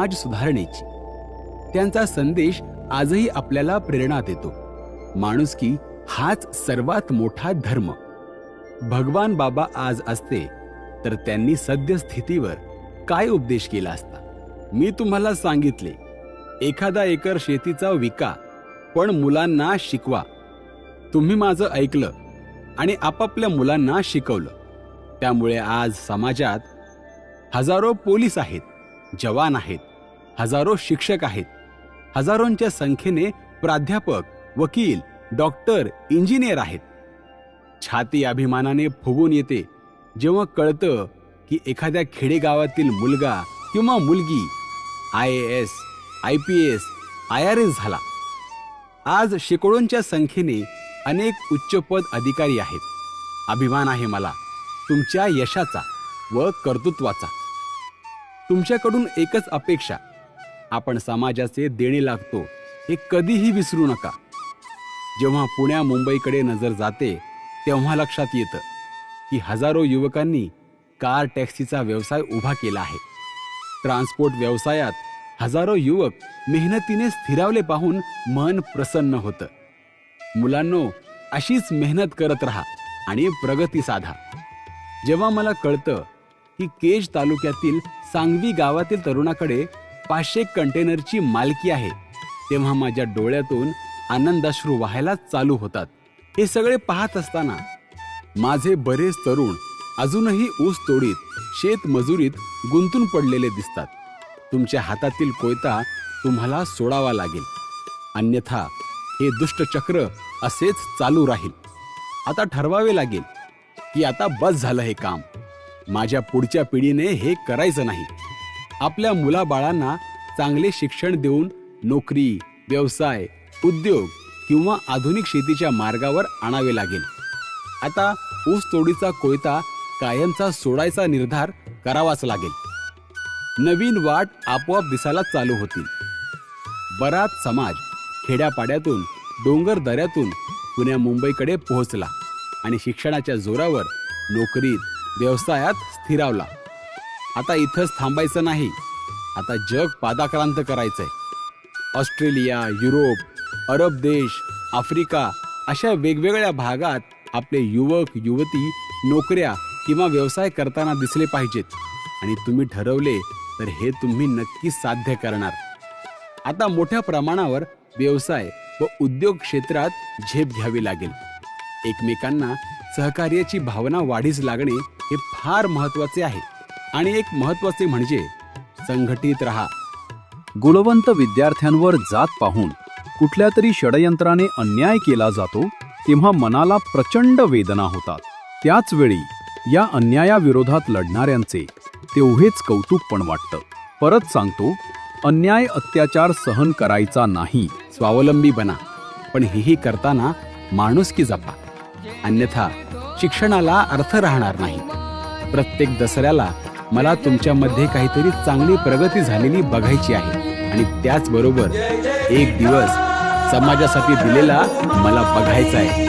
समाज सुधारणेची. त्यांचा संदेश आजही आपल्याला प्रेरणा देतो. माणुसकी हाच सर्वात मोठा धर्म. भगवान बाबा आज असते तर त्यांनी सद्यस्थितीवर काय उपदेश केला असता? मी तुम्हाला सांगितले, एखादा एकर शेतीचा विका, पण मुलांना शिकवा. तुम्ही माझं ऐकलं आणि आपापल्या मुलांना शिकवलं. त्यामुळे आज समाजात हजारो पोलीस आहेत, जवान आहेत, हजारो शिक्षक आहेत, हजारोंच्या संख्येने प्राध्यापक, वकील, डॉक्टर, इंजिनियर आहेत. छाती अभिमानाने फुगून येते जेव्हा कळतं की एखाद्या खेडेगावातील मुलगा किंवा मुलगी IAS, IPS, IRS झाला. आज शेकडोंच्या संख्येने अनेक उच्चपद अधिकारी आहेत. अभिमान आहे मला तुमच्या यशाचा व कर्तृत्वाचा. तुमच्याकडून एकच अपेक्षा, आपण समाजाचे देणे लागतो हे कधीही विसरू नका. जेव्हा पुण्या मुंबईकडे नजर जाते तेव्हा लक्षात येतं की हजारो युवकांनी कार टॅक्सीचा व्यवसाय उभा केला आहे. ट्रान्सपोर्ट व्यवसायात हजारो युवक मेहनतीने स्थिरावले पाहून मन प्रसन्न होतं. मुलांनो, अशीच मेहनत करत राहा आणि प्रगती साधा. जेव्हा मला कळतं की केज तालुक्यातील सांगवी गावातील तरुणाकडे 500 कंटेनरची मालकी आहे, तेव्हा माझ्या डोळ्यातून आनंदाश्रू वाहायला चालू होतात. हे सगळे पाहत असताना माझे बरेच तरुण अजूनही ऊस तोडीत, शेत मजुरीत गुंतून पडलेले दिसतात. तुमच्या हातातील कोयता तुम्हाला सोडावा लागेल, अन्यथा हे दुष्टचक्र असेच चालू राहील. आता ठरवावे लागेल की आता बस झालं हे काम. माझ्या पुढच्या पिढीने हे करायचं नाही. आपल्या मुलाबाळांना चांगले शिक्षण देऊन नोकरी, व्यवसाय, उद्योग किंवा आधुनिक शेतीच्या मार्गावर आणावे लागेल. आता ऊस तोडीचा कोयता कायमचा सोडायचा निर्धार करावाच लागेल. नवीन वाट आपोआप दिसायला चालू होतील. बराच समाज खेड्यापाड्यातून, डोंगर दऱ्यातून पुण्या मुंबईकडे पोहोचला आणि शिक्षणाच्या जोरावर नोकरीत, व्यवसायात स्थिरावला. आता इथंच थांबायचं नाही. आता जग पादाक्रांत करायचंय. ऑस्ट्रेलिया, युरोप, अरब देश, आफ्रिका अशा वेगवेगळ्या भागात आपले युवक युवती नोकऱ्या किंवा व्यवसाय करताना दिसले पाहिजेत. आणि तुम्ही ठरवले तर हे तुम्ही नक्की साध्य करणार. आता मोठ्या प्रमाणावर व्यवसाय व उद्योग क्षेत्रात झेप घ्यावी लागेल. एकमेकांना सहकार्याची भावना वाढीस लागणे हे फार महत्वाचे आहे. आणि एक महत्वाचे म्हणजे संघटित राहा. गुणवंत विद्यार्थ्यांवर जात पाहून कुठल्या तरी षडयंत्राने अन्याय केला जातो तेव्हा मनाला प्रचंड वेदना होतात. त्याच वेळी या अन्यायाविरोधात लढणाऱ्यांचे तेवढेच कौतुक पण वाटतं. परत सांगतो, अन्याय अत्याचार सहन करायचा नाही. स्वावलंबी बना, पण हेही करताना माणुसकी जपा, अन्यथा शिक्षणाला अर्थ राहणार नाही. प्रत्येक दसऱ्याला मला तुमच्यामध्ये काहीतरी चांगली प्रगती झालेली बघायची आहे आणि त्याचबरोबर एक दिवस समाजासाठी दिलेला मला बघायचा आहे.